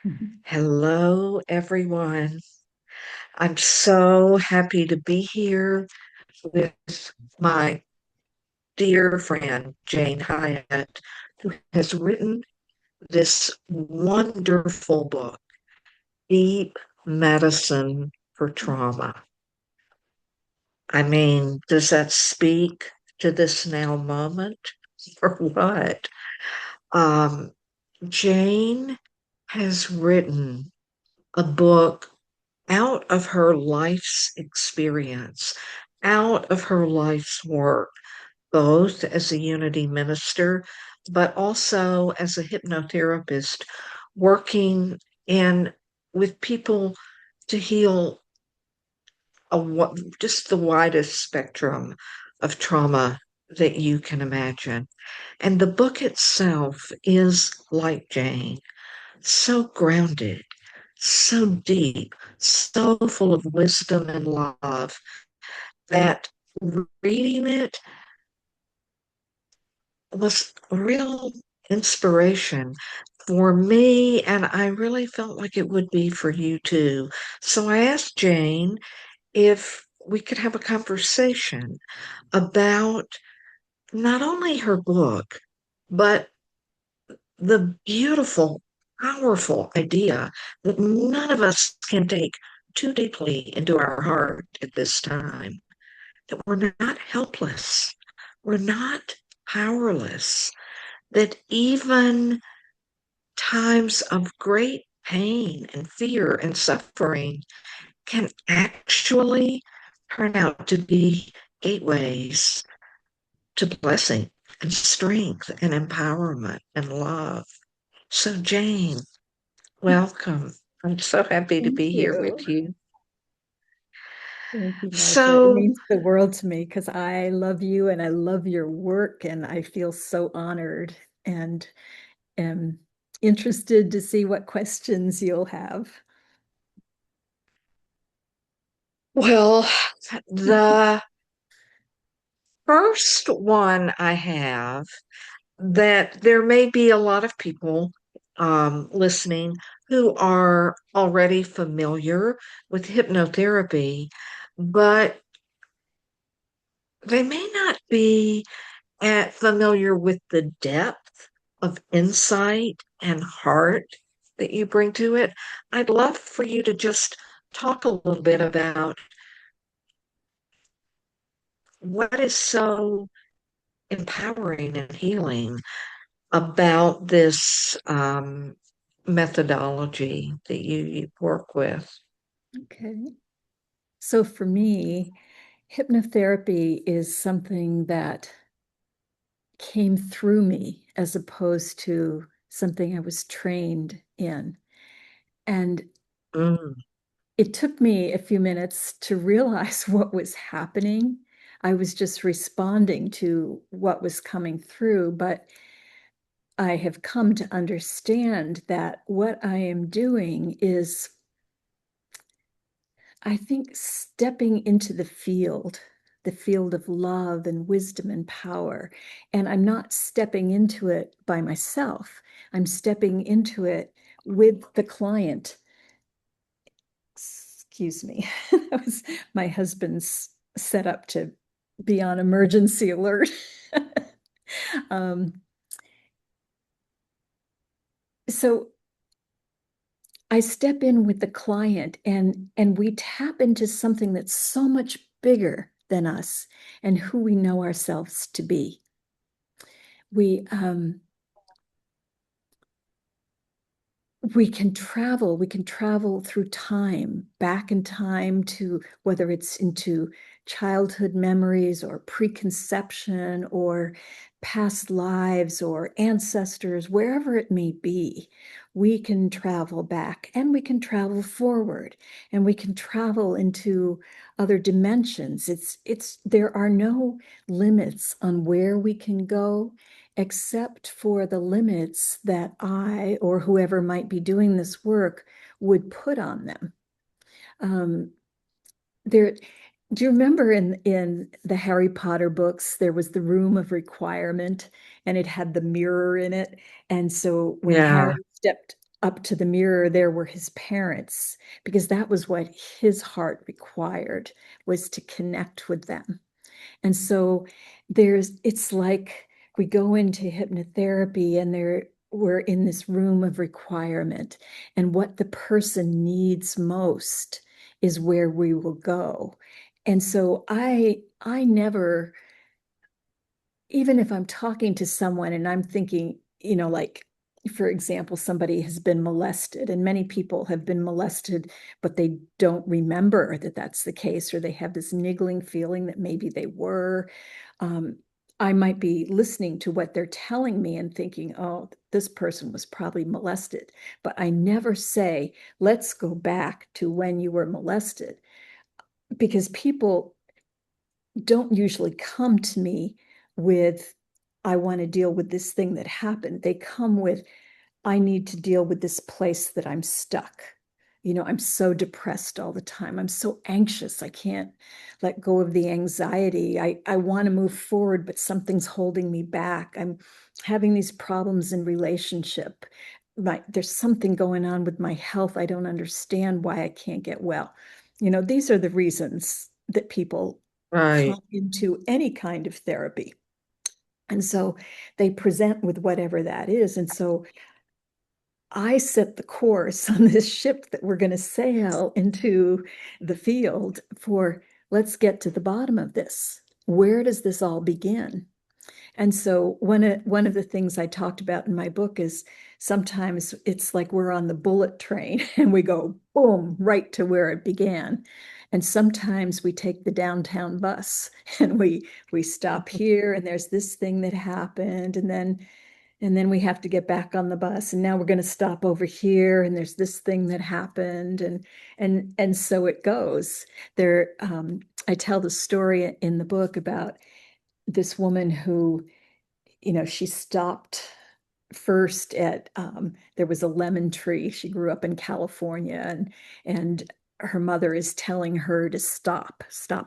Mhm. Hello, everyone. I'm so happy to be here with my dear friend, Jane Hiatt, who has written this wonderful book, Deep Medicine for Trauma. I mean, does that speak to this now moment or what? Um, Jane has written a book out of her life's experience, out of her life's work, both as a unity minister, but also as a hypnotherapist, working in with people to heal just the widest spectrum of trauma that you can imagine. And the book itself is like Jane, so grounded, so deep, so full of wisdom and love that reading it was a real inspiration for me, and I really felt like it would be for you too. So I asked Jane if we could have a conversation about not only her book, but the beautiful, powerful idea that none of us can take too deeply into our heart at this time, that we're not helpless, we're not powerless, that even times of great pain and fear and suffering can actually turn out to be gateways to blessing and strength and empowerment and love. So, Jane, welcome. I'm so happy to Thank be here you. with you. Thank you, Marcia. It So, means the world to me because I love you and I love your work, and I feel so honored and am interested to see what questions you'll have. well, the first one I have that there may be a lot of people listening who are already familiar with hypnotherapy, but they may not be familiar with the depth of insight and heart that you bring to it. I'd love for you to just talk a little bit about what is so empowering and healing about this methodology that you work with. Okay. So for me, hypnotherapy is something that came through me as opposed to something I was trained in. And Mm, it took me a few minutes to realize what was happening. I was just responding to what was coming through, but I have come to understand that what I am doing is, I think, stepping into the field of love and wisdom and power. And I'm not stepping into it by myself, I'm stepping into it with the client. Excuse me. That was my husband's set up to be on emergency alert. um, so I step in with the client, and we tap into something that's so much bigger than us and who we know ourselves to be. We we can travel through time, back in time, to whether it's into childhood memories or preconception or past lives or ancestors, wherever it may be. We can travel back and we can travel forward and we can travel into other dimensions. It's there are no limits on where we can go, except for the limits that I or whoever might be doing this work would put on them. Um, there, do you remember in the Harry Potter books, there was the room of requirement and it had the mirror in it? And so when yeah. Harry stepped up to the mirror, there were his parents, because that was what his heart required, was to connect with them. And so it's like we go into hypnotherapy and we're in this room of requirement, and what the person needs most is where we will go. And so I never, even if I'm talking to someone and I'm thinking, like, for example, somebody has been molested, and many people have been molested, but they don't remember that that's the case, or they have this niggling feeling that maybe they were. Um, I might be listening to what they're telling me and thinking, oh, this person was probably molested. But I never say, let's go back to when you were molested, because people don't usually come to me with, I want to deal with this thing that happened. They come with, I need to deal with this place that I'm stuck. I'm so depressed all the time. I'm so anxious. I can't let go of the anxiety. I want to move forward, but something's holding me back. I'm having these problems in relationship. There's something going on with my health. I don't understand why I can't get well. These are the reasons that people Right. come into any kind of therapy. And so they present with whatever that is. And so I set the course on this ship that we're going to sail into the field for, let's get to the bottom of this. Where does this all begin? And so one of the things I talked about in my book is sometimes it's like we're on the bullet train and we go boom right to where it began. And sometimes we take the downtown bus and we stop here and there's this thing that happened, and then we have to get back on the bus, and now we're going to stop over here and there's this thing that happened, and so it goes. I tell the story in the book about this woman who, she stopped first at, there was a lemon tree. She grew up in California, and her mother is telling her to stop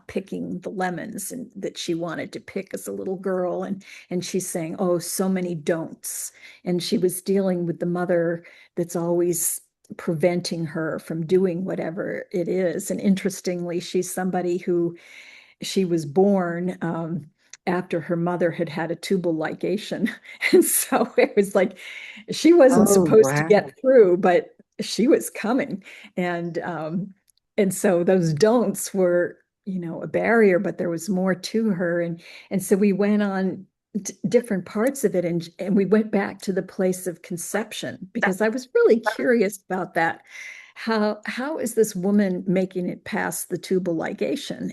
picking the lemons and that she wanted to pick as a little girl. And she's saying, oh, so many don'ts. And she was dealing with the mother that's always preventing her from doing whatever it is. And interestingly, she's somebody who, she was born after her mother had had a tubal ligation. And so it was like she wasn't Oh, supposed to wow. get through, but she was coming. And so those don'ts were, a barrier, but there was more to her. And so we went on different parts of it, and we went back to the place of conception, because I was really curious about that. How is this woman making it past the tubal ligation?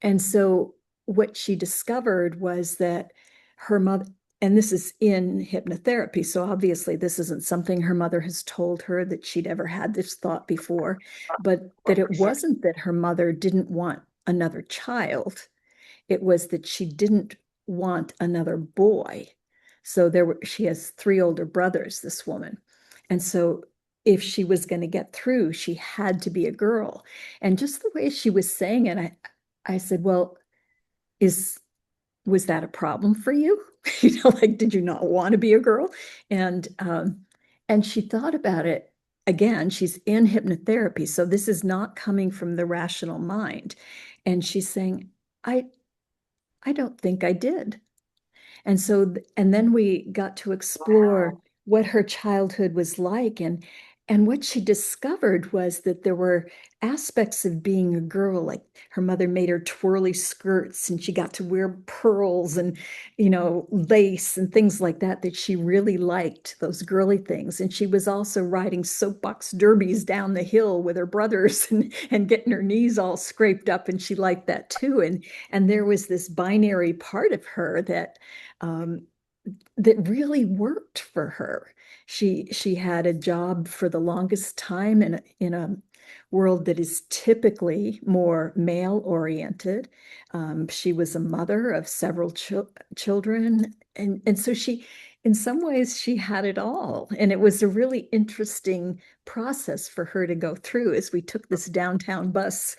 And so what she discovered was that her mother, and this is in hypnotherapy, so obviously this isn't something her mother has told her that she'd ever had this thought before, but that it wasn't that her mother didn't want another child. It was that she didn't want another boy. So she has three older brothers, this woman. And so if she was going to get through, she had to be a girl. And just the way she was saying it, I said, well, is was that a problem for you? Like, did you not want to be a girl? And she thought about it. Again, she's in hypnotherapy, so this is not coming from the rational mind. And she's saying, I I don't think I did. And then we got to explore Wow. what her childhood was like. And what she discovered was that there were aspects of being a girl, like her mother made her twirly skirts and she got to wear pearls and, lace and things like that, that she really liked, those girly things. And she was also riding soapbox derbies down the hill with her brothers and getting her knees all scraped up. And she liked that too. And there was this binary part of her um, that really worked for her. She had a job for the longest time in a world that is typically more male oriented. She was a mother of several children, and so she, in some ways, she had it all. And it was a really interesting process for her to go through as we took this downtown bus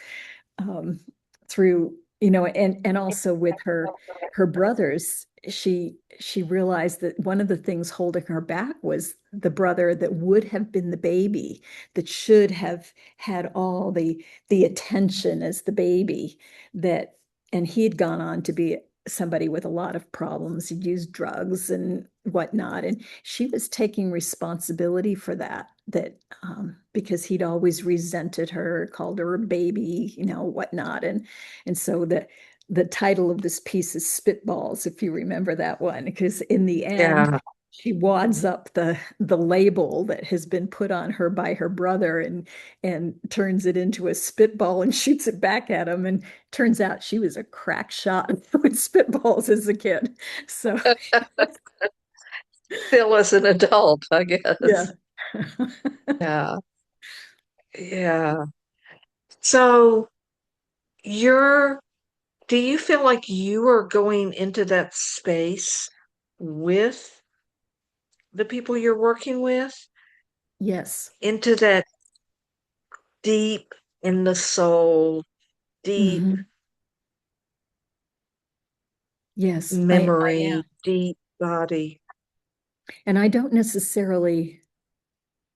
um, through, and also with her brothers. she realized that one of the things holding her back was the brother that would have been the baby, that should have had all the attention as the baby, that and he'd gone on to be somebody with a lot of problems. He'd used drugs and whatnot, and she was taking responsibility for that because he'd always resented her, called her a baby, whatnot. And so the title of this piece is Spitballs, if you remember that one, because in the end, Yeah. she wads up the label that has been put on her by her brother and turns it into a spitball and shoots it back at him. And turns out she was a crack shot with spitballs as a kid. So Still as an adult, I yeah. guess. Yeah. Yeah. So you're, do you feel like you are going into that space with the people you're working with, Yes. into that deep in the soul, deep Hmm. Yes, I am. memory, deep body? And I don't necessarily,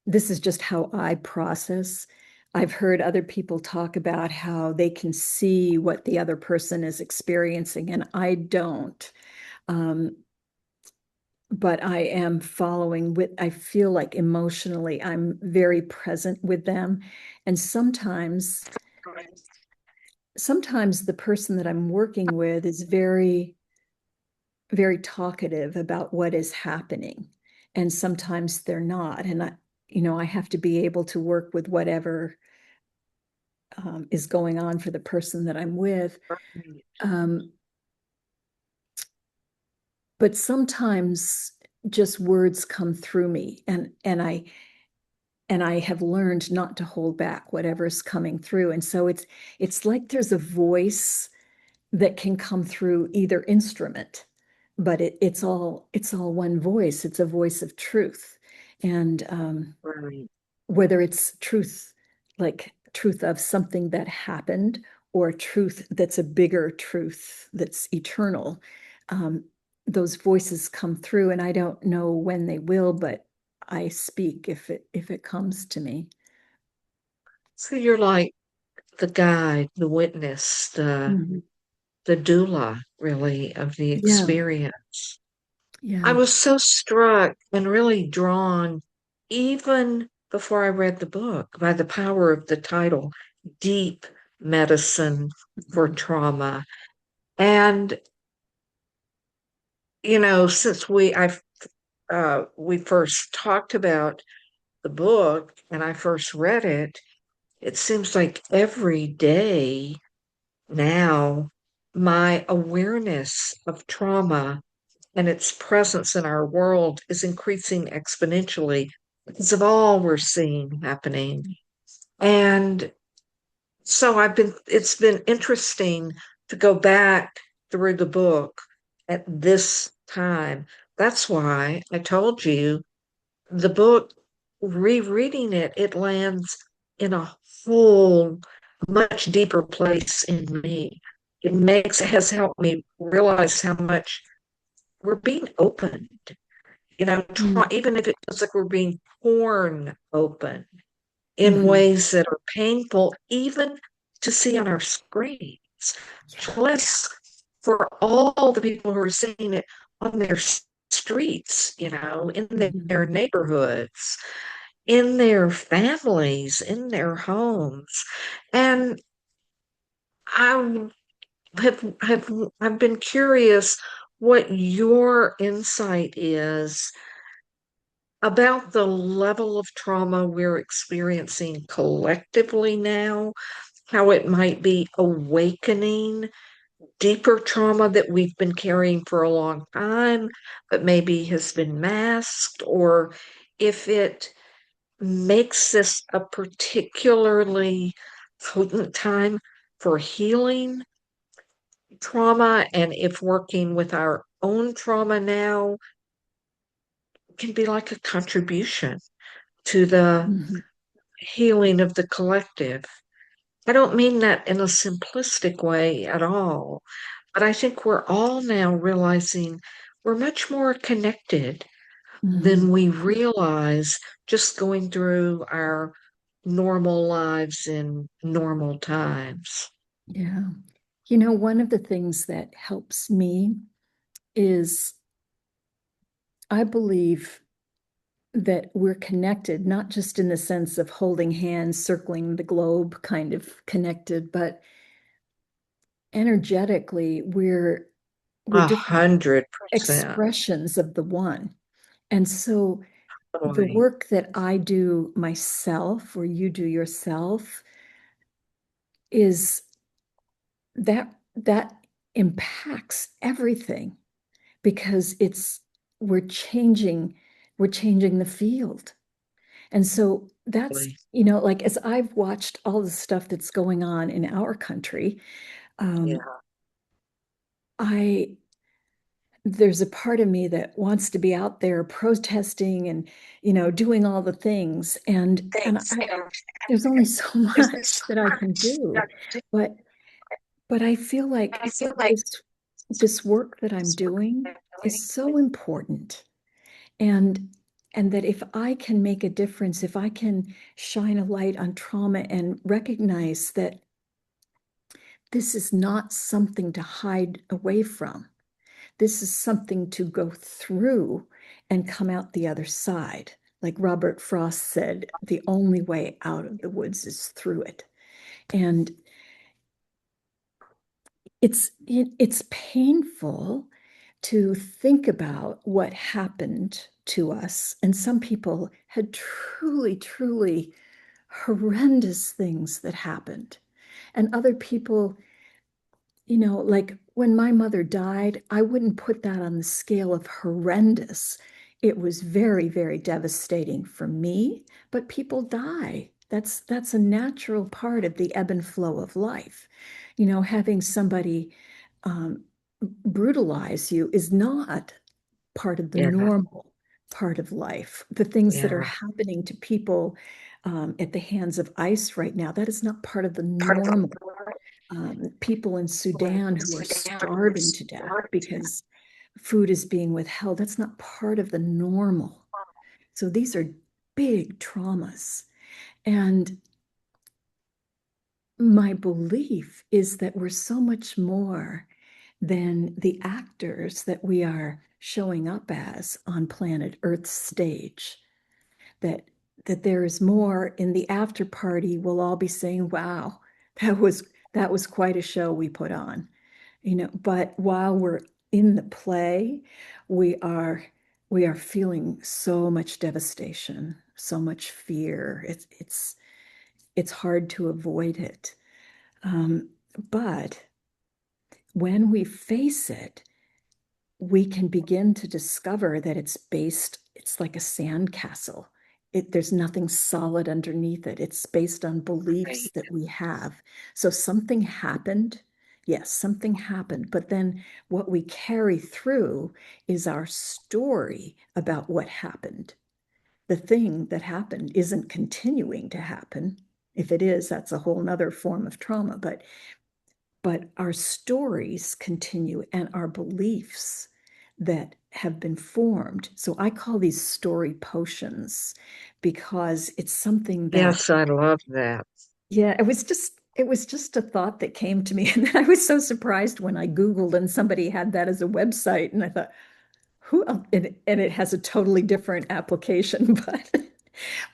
this is just how I process. I've heard other people talk about how they can see what the other person is experiencing, and I don't. Um, but I am following with, I feel like emotionally, I'm very present with them. And sometimes the person that I'm working with is very, very talkative about what is happening. And sometimes they're not. And I have to be able to work with whatever is going on for the person that I'm with. Um, but sometimes just words come through me, and I have learned not to hold back whatever's coming through. And so it's like there's a voice that can come through either instrument, but it's all one voice. It's a voice of truth. And Right. whether it's truth, like truth of something that happened, or truth that's a bigger truth that's eternal, um, those voices come through, and I don't know when they will, but I speak if it comes to me. So you're like the guide, the witness, Mhm. the doula, really, of the Yeah, experience. I yeah. was so struck and really drawn, even before I read the book, by the power of the title, Deep Medicine for Mhm. Trauma. And, since we first talked about the book and I first read it, it seems like every day now my awareness of trauma and its presence in our world is increasing exponentially because of all we're seeing happening. And so it's been interesting to go back through the book at this time. That's why I told you the book, rereading it, it lands in a whole much deeper place in me. It has helped me realize how much we're being opened, Mm. even if it feels like we're being torn open in Mhm. ways that are painful, even to see on our screens. Yeah. Less for all the people who are seeing it on their streets, in Mhm. their neighborhoods, in their families, in their homes. And I I've been curious what your insight is about the level of trauma we're experiencing collectively now, how it might be awakening deeper trauma that we've been carrying for a long time, but maybe has been masked, or if it makes this a particularly potent time for healing trauma, and if working with our own trauma now can be like a contribution to the Mhm. healing of the collective. I don't mean that in a simplistic way at all, But I think we're all now realizing we're much more connected than Mhm. we realize just going through our normal lives in normal times. Yeah. One of the things that helps me is I believe that we're connected, not just in the sense of holding hands, circling the globe, kind of connected, but energetically, we're A different 100%. expressions of the one. And so the Boy, work that I do myself, or you do yourself, is that impacts everything because it's we're changing we're changing the field. And so that's, boy. like as I've watched all the stuff that's going on in our country, um, Yeah. I there's a part of me that wants to be out there protesting and, doing all the things. And there's only so much that I can do. But but I feel like this this work that I'm doing is so important. And and that if I can make a difference, if I can shine a light on trauma and recognize that this is not something to hide away from, this is something to go through and come out the other side. Like Robert Frost said, the only way out of the woods is through it. And it's painful to think about what happened to us. And some people had truly, truly horrendous things that happened. And other people, like when my mother died, I wouldn't put that on the scale of horrendous. It was very, very devastating for me, but people die. That's a natural part of the ebb and flow of life. Having somebody um, brutalize you is not part of the Yeah. normal part of life. The things that are Yeah. happening to people at the hands of ICE right now, that is not part of the normal. People in Sudan who are starving to death because food is being withheld, that's not part of the normal. So these are big traumas. And my belief is that we're so much more than the actors that we are showing up as on planet Earth's stage. That there is more in the after party. We'll all be saying, "Wow, that was quite a show we put on." But while we're in the play, we are we are feeling so much devastation, so much fear. It's hard to avoid it. Um, but when we face it, we can begin to discover that it's like a sandcastle. There's nothing solid underneath it. It's based on beliefs Right. that we have. So something happened. Yes, something happened. But then what we carry through is our story about what happened. The thing that happened isn't continuing to happen. If it is, that's a whole nother form of trauma. But our stories continue and our beliefs that have been formed. So I call these story potions because it's something that, Yes, I love that. yeah, it was just a thought that came to me. And then I was so surprised when I Googled and somebody had that as a website. And I thought, who, and it has a totally different application,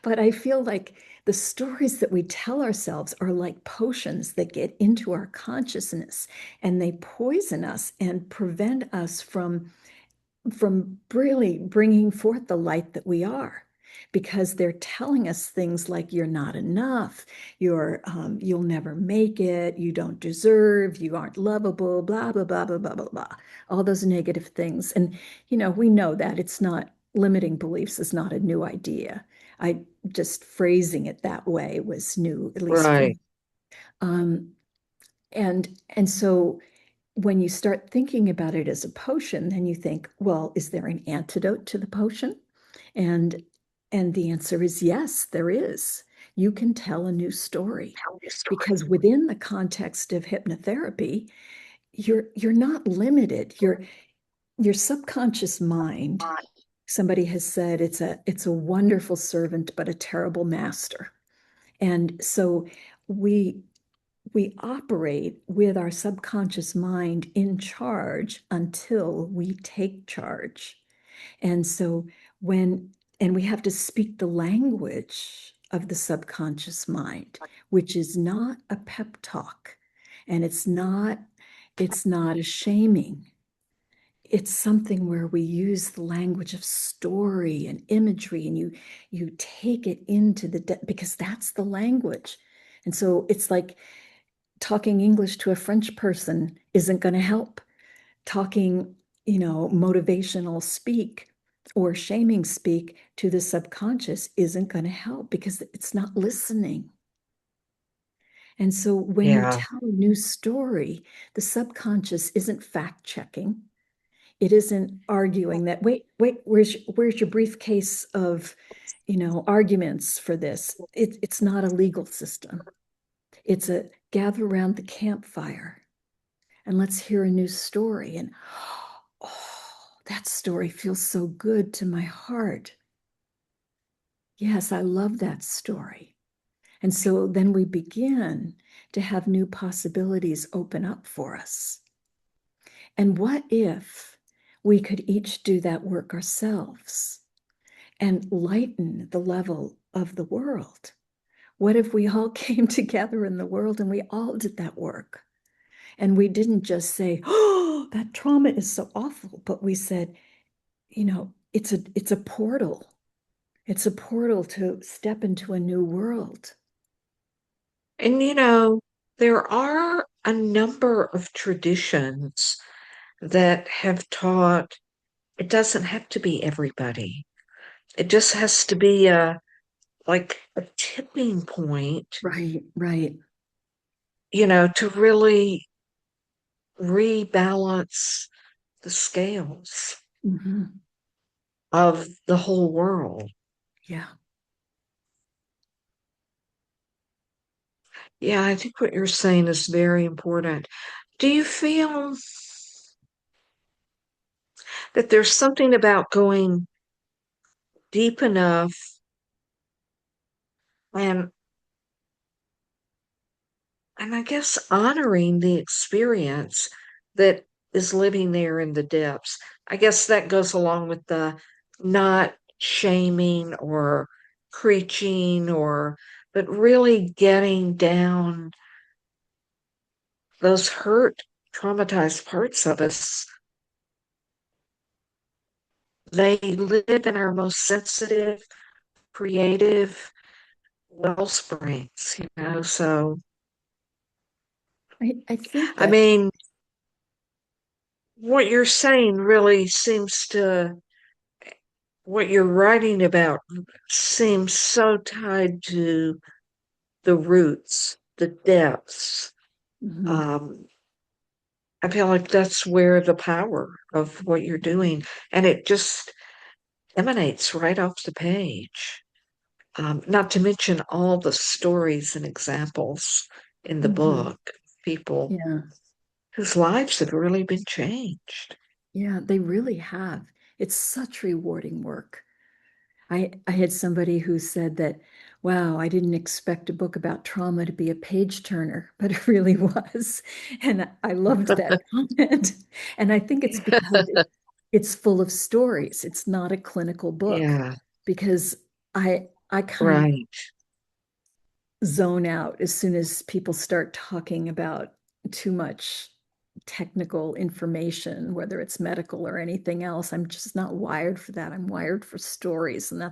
but I feel like the stories that we tell ourselves are like potions that get into our consciousness and they poison us and prevent us from really bringing forth the light that we are, because they're telling us things like you're not enough, you'll never make it, you don't deserve, you aren't lovable, blah blah blah blah blah blah blah, all those negative things. And we know that it's not, limiting beliefs is not a new idea. I just phrasing it that way was new, at least for Right. me. um, and so when you start thinking about it as a potion, then you think, well, is there an antidote to the potion? And the answer is yes, there is. You can tell a new story, because within the context of hypnotherapy, you're not limited. Your subconscious mind, somebody has said it's a wonderful servant, but a terrible master. And so we we operate with our subconscious mind in charge until we take charge. And so when, and we have to speak the language of the subconscious mind, which is not a pep talk, and it's not a shaming. It's something where we use the language of story and imagery, and you take it into because that's the language. And so it's like talking English to a French person isn't going to help. Talking, motivational speak or shaming speak to the subconscious isn't going to help because it's not listening. And so when you Yeah. tell a new story, the subconscious isn't fact checking. It isn't arguing that, wait, where's your briefcase of, arguments for this? It's not a legal system. It's a gather around the campfire and let's hear a new story. And oh, that story feels so good to my heart. Yes, I love that story. And so then we begin to have new possibilities open up for us. And what if we could each do that work ourselves and lighten the level of the world? What if we all came together in the world and we all did that work? And we didn't just say, oh, that trauma is so awful, but we said, it's a portal. It's a portal to step into a new world. And there are a number of traditions that have taught it doesn't have to be everybody. It just has to be like a tipping point, Right, right. to really rebalance the scales Hmm. of the whole world. Yeah. Yeah, I think what you're saying is very important. Do you feel that there's something about going deep enough and I guess honoring the experience that is living there in the depths? I guess that goes along with the not shaming or preaching but really getting down those hurt, traumatized parts of us. They live in our most sensitive, creative well springs. So, I think I that, mean, what you're saying really seems to, what you're writing about seems so tied to the roots, the depths. mhm, Um, I feel like that's where the power of what you're doing, and it just emanates right off the page. Not to mention all the stories and examples in the mhm. book, people Yeah, whose lives have really been changed. yeah, they really have. It's such rewarding work. I had somebody who said that, wow, I didn't expect a book about trauma to be a page turner, but it really was. And I loved that comment. And I think it's because it's full of stories. It's not a clinical book Yeah, because I kind of right. zone out as soon as people start talking about too much technical information, whether it's medical or anything else. I'm just not wired for that. I'm wired for stories. And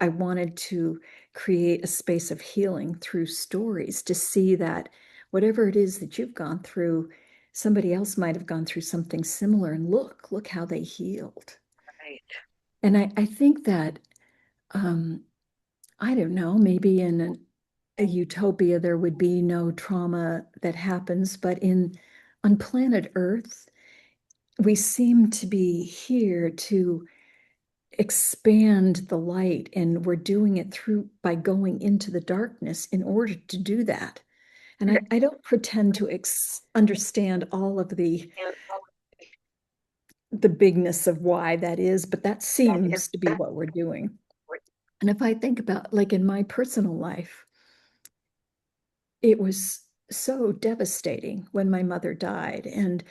I wanted to create a space of healing through stories to see that whatever it is that you've gone through, somebody else might have gone through something similar. And look how they healed. Right. And I think that um, I don't know, maybe in a utopia, there would be no trauma that happens, but on planet Earth, we seem to be here to expand the light, and we're doing it through by going into the darkness in order to do that. And I don't pretend to understand all of the bigness of why that is, but that seems to be what we're doing. And if I think about, like, in my personal life, it was so devastating when my mother died. And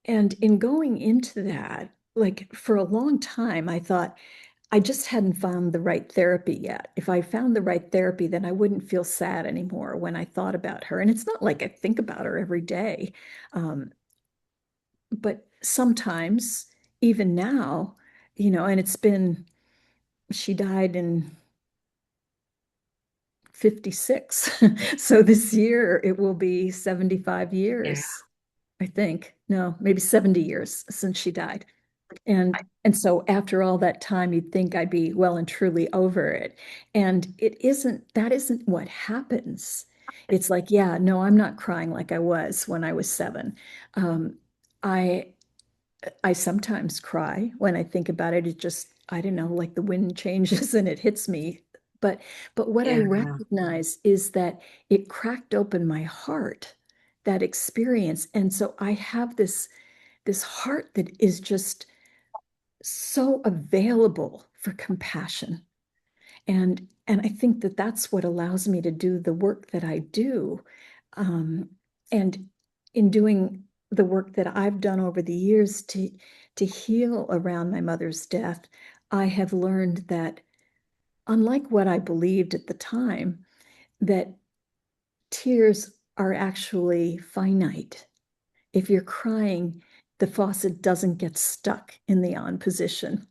in going into that, like, for a long time, I thought I just hadn't found the right therapy yet. If I found the right therapy, then I wouldn't feel sad anymore when I thought about her. And it's not like I think about her every day. Um, but sometimes, even now, and she died in 56. So this year it will be 75 Yeah, years, I think. No, maybe 70 years since she died. And so after all that time, you'd think I'd be well and truly over it. And that isn't what happens. It's like, yeah, no, I'm not crying like I was when I was 7. Um, I I sometimes cry when I think about it. It just, I don't know, like the wind changes and it hits me. But but what I yeah. recognize is that it cracked open my heart, that experience. And so I have this heart that is just so available for compassion. And I think that that's what allows me to do the work that I do. And in doing the work that I've done over the years to heal around my mother's death, I have learned that, unlike what I believed at the time, that tears are actually finite. If you're crying, the faucet doesn't get stuck in the on position.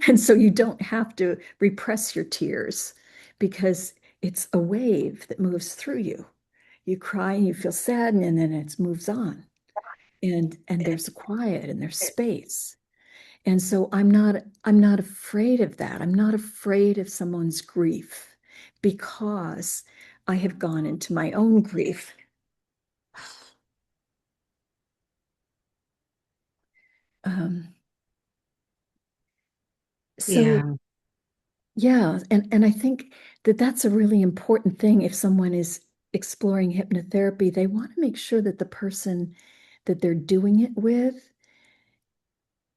And so you don't have to repress your tears because it's a wave that moves through you. You cry and you feel sad, and then it moves on. And there's a quiet and there's space. And so I'm not afraid of that. I'm not afraid of someone's grief because I have gone into my own grief. Um, so Yeah. Yeah, and I think that that's a really important thing. If someone is exploring hypnotherapy, they want to make sure that the person that they're doing it with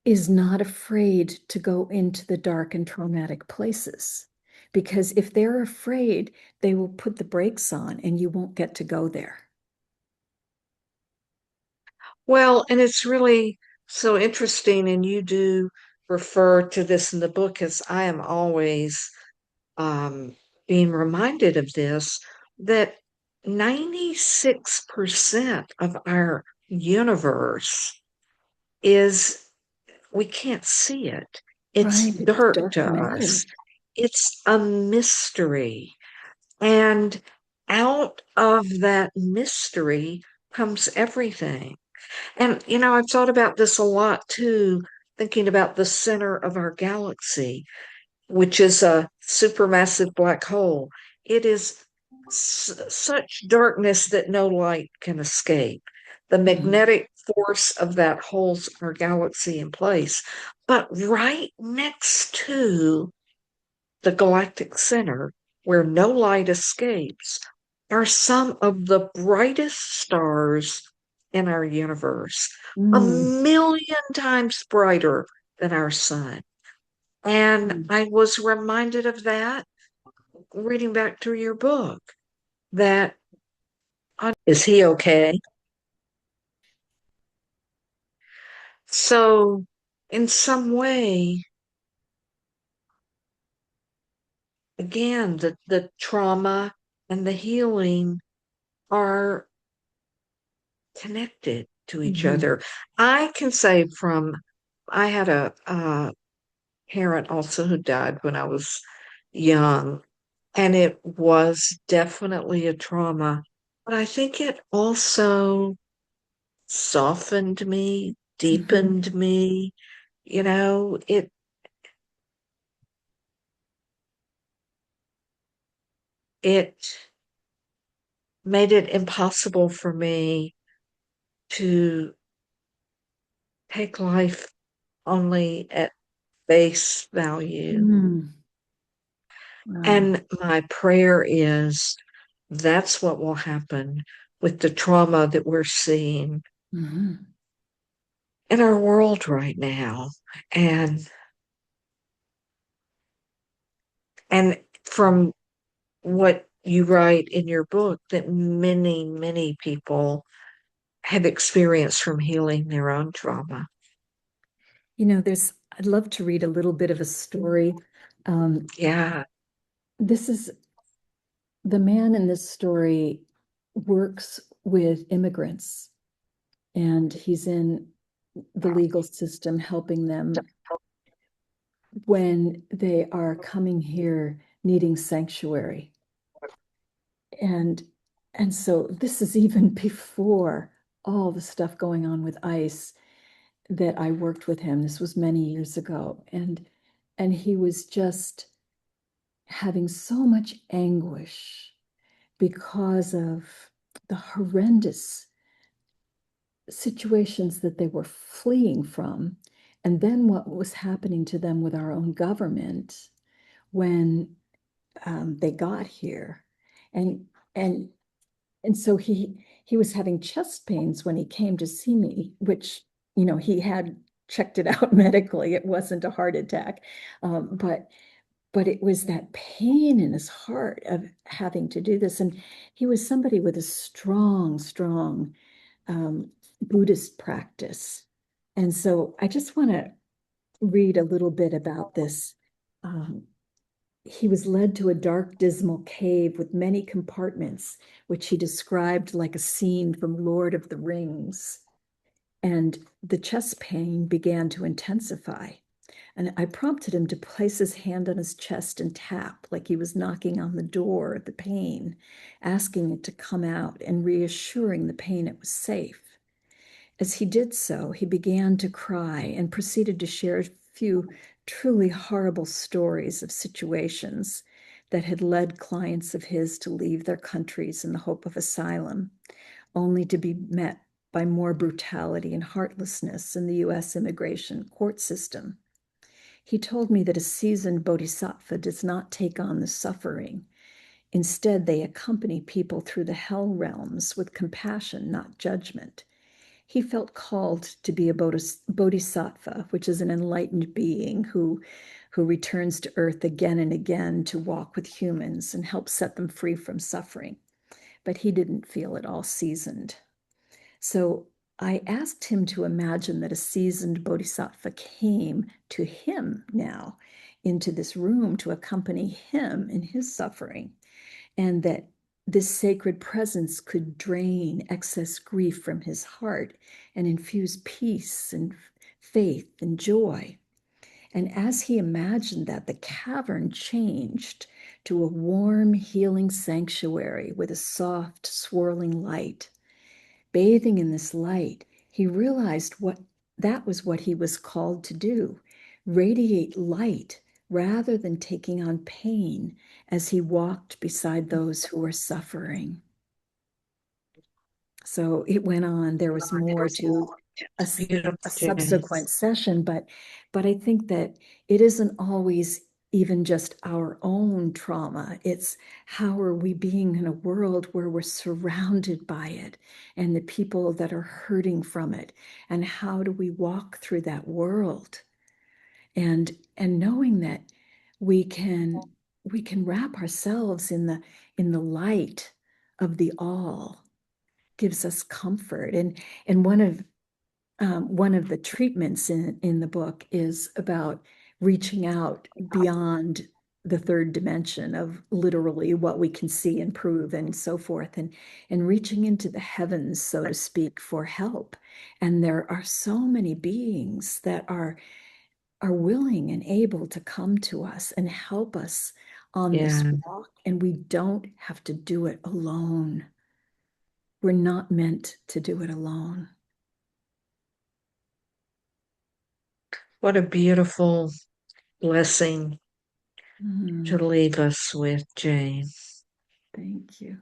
is not afraid to go into the dark and traumatic places. Because if they're afraid, they will put the brakes on and you won't get to go there. Well, and it's really so interesting, and you do refer to this in the book as I am always um, being reminded of this, that 96% of our universe is, we can't see it. It's Right, it's dark dark to matter. us. It's a mystery. And out of that mystery comes everything. And, I've thought about this a lot too, thinking about the center of our galaxy, which is a supermassive black hole. It is such darkness that no light can escape. The Mhm. magnetic force of that holds our galaxy in place. But right next to the galactic center, where no light escapes, are some of the brightest stars in our universe, a Mm. million times brighter than our sun. And Mm. I was reminded of that reading back through your book. That is he okay? So, in some way, again, the trauma and the healing are connected to each Mhm. other. I can say I had a parent also who died when I was young, and it was definitely a trauma. But I think it also softened me, Mhm. deepened me. You know, it made it impossible for me to take life only at face value. Mm. Wow. And my prayer is that's what will happen with the trauma that we're seeing Mhm. in our world right now. And and from what you write in your book, that many, many people have experienced from healing their own trauma. I'd love to read a little bit of a story. Um, Yeah. this is the man in this story works with immigrants, and he's in the legal system helping them when they are coming here needing sanctuary. And and so this is even before all the stuff going on with ICE that I worked with him. This was many years ago. And he was just having so much anguish because of the horrendous situations that they were fleeing from, and then what was happening to them with our own government when they got here. And and and so he was having chest pains when he came to see me, which he had checked it out medically. It wasn't a heart attack, but it was that pain in his heart of having to do this. And he was somebody with a strong, strong um, Buddhist practice. And so I just want to read a little bit about this. Um, he was led to a dark, dismal cave with many compartments, which he described like a scene from Lord of the Rings. And the chest pain began to intensify. And I prompted him to place his hand on his chest and tap like he was knocking on the door of the pain, asking it to come out and reassuring the pain it was safe. As he did so, he began to cry and proceeded to share a few truly horrible stories of situations that had led clients of his to leave their countries in the hope of asylum, only to be met by more brutality and heartlessness in the US immigration court system. He told me that a seasoned bodhisattva does not take on the suffering. Instead, they accompany people through the hell realms with compassion, not judgment. He felt called to be a bodhisattva, which is an enlightened being who returns to earth again and again to walk with humans and help set them free from suffering. But he didn't feel at all seasoned. So I asked him to imagine that a seasoned bodhisattva came to him now into this room to accompany him in his suffering, and that this sacred presence could drain excess grief from his heart and infuse peace and faith and joy. And as he imagined that, the cavern changed to a warm, healing sanctuary with a soft, swirling light. Bathing in this light, he realized that was what he was called to do, radiate light rather than taking on pain as he walked beside those who were suffering. So it went on. There was more to a, Beautiful, a Jane. subsequent session, but I think that it isn't always even just our own trauma. It's how are we being in a world where we're surrounded by it and the people that are hurting from it, and how do we walk through that world and knowing that we can we can wrap ourselves in the light of the all gives us comfort. And one of the treatments in the book is about reaching out beyond the third dimension of literally what we can see and prove and so forth, and reaching into the heavens, so to speak, for help. And there are so many beings that are willing and able to come to us and help us on this Yeah. walk, and we don't have to do it alone. We're not meant to do it alone. What a beautiful blessing to Mm, leave us with, Jane. thank you.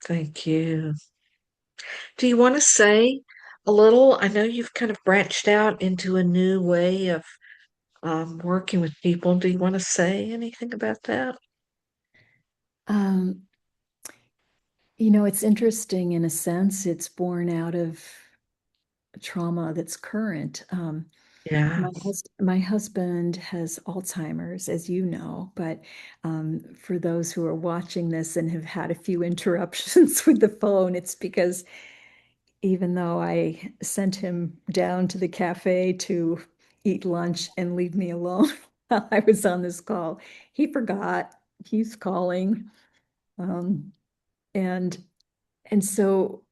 Thank you. Do you want to say a little? I know you've kind of branched out into a new way of working with people. Do you want to say anything about that? Um, It's interesting in a sense. It's born out of trauma that's current. Yeah. My husband has Alzheimer's, as you know, but for those who are watching this and have had a few interruptions with the phone, it's because even though I sent him down to the cafe to eat lunch and leave me alone while I was on this call, he forgot he's calling. Um, and and so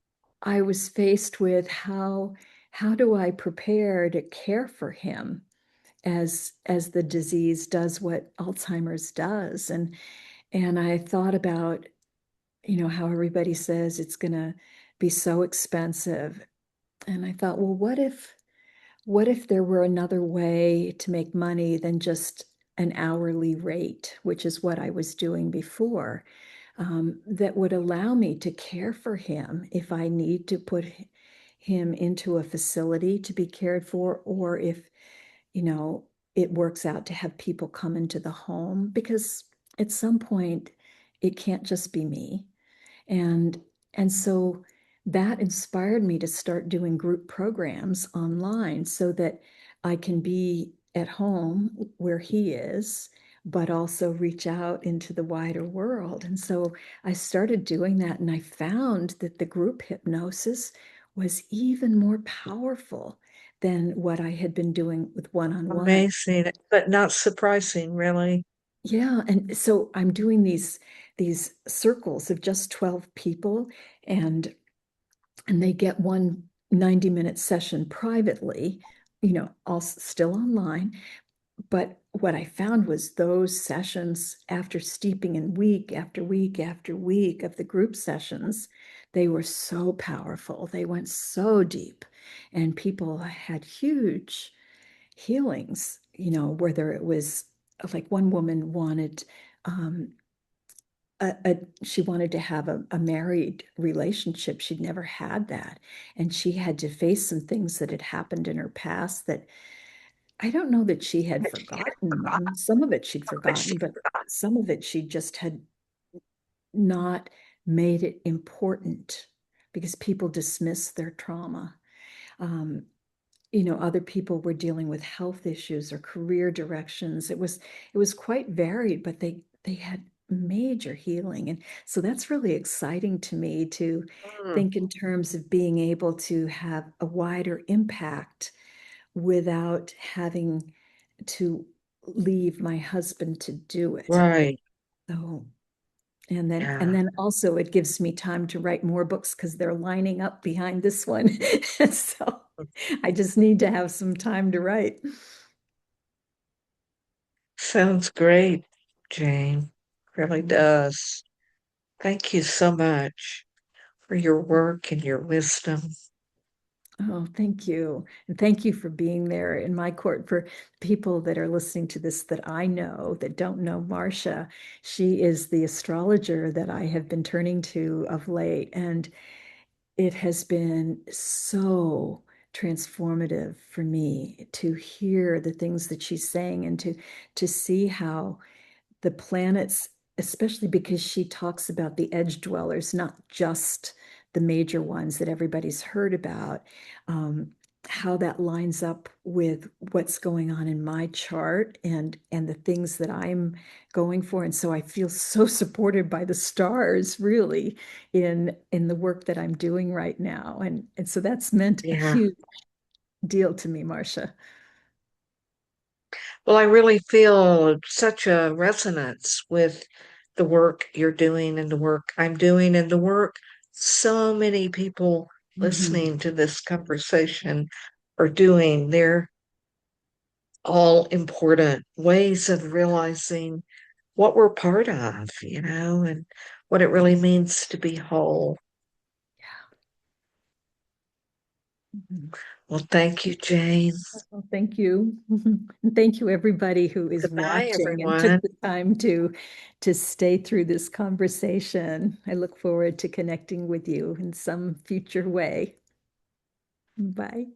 I was faced with how do I prepare to care for him as the disease does what Alzheimer's does. And I thought about, how everybody says it's gonna be so expensive. And I thought, well, what if there were another way to make money than just an hourly rate, which is what I was doing before, that would allow me to care for him if I need to put him into a facility to be cared for, or if, you know, it works out to have people come into the home, because at some point it can't just be me. And and so that inspired me to start doing group programs online so that I can be at home where he is, but also reach out into the wider world. And so I started doing that, and I found that the group hypnosis was even more powerful than what I had been doing with one-on-one. Amazing, but not surprising, really. Yeah, and so I'm doing these circles of just 12 people, and they get one 90-minute session privately, all still online. But what I found was those sessions, after steeping in week after week after week of the group sessions, they were so powerful. They went so deep, and people had huge healings, whether it was like one woman wanted um, she wanted to have a married relationship. She'd never had that. And she had to face some things that had happened in her past that I don't know that she had forgotten them. Some of it she'd forgotten, but some of it she just had not made it important because people dismiss their trauma. Um, Other people were dealing with health issues or career directions. It was quite varied, but they had major healing. And so that's really exciting to me to Mm, think in terms of being able to have a wider impact without having to leave my husband to do it. right. So and Yeah. then also it gives me time to write more books because they're lining up behind this one. So I just need to have some time to write. Sounds great, Jane. Really Mm. does. Thank you so much for your work and your wisdom. Oh, thank you. And thank you for being there in my court. For people that are listening to this that I know that don't know Marcia, she is the astrologer that I have been turning to of late. And it has been so transformative for me to hear the things that she's saying and to see how the planets, especially because she talks about the edge dwellers, not just the major ones that everybody's heard about, um, how that lines up with what's going on in my chart and the things that I'm going for. And so I feel so supported by the stars, really, in the work that I'm doing right now. And so that's meant a Yeah. huge deal to me, Marcia. Well, I really feel such a resonance with the work you're doing and the work I'm doing and the work so many people Mhm. listening to this conversation are doing. They're all important ways of realizing what we're part of, and what it really means to be whole. Mhm. Well, thank you, Jane. Well, thank you. And thank you, everybody who is Goodbye, watching and took everyone. the time to stay through this conversation. I look forward to connecting with you in some future way. Bye.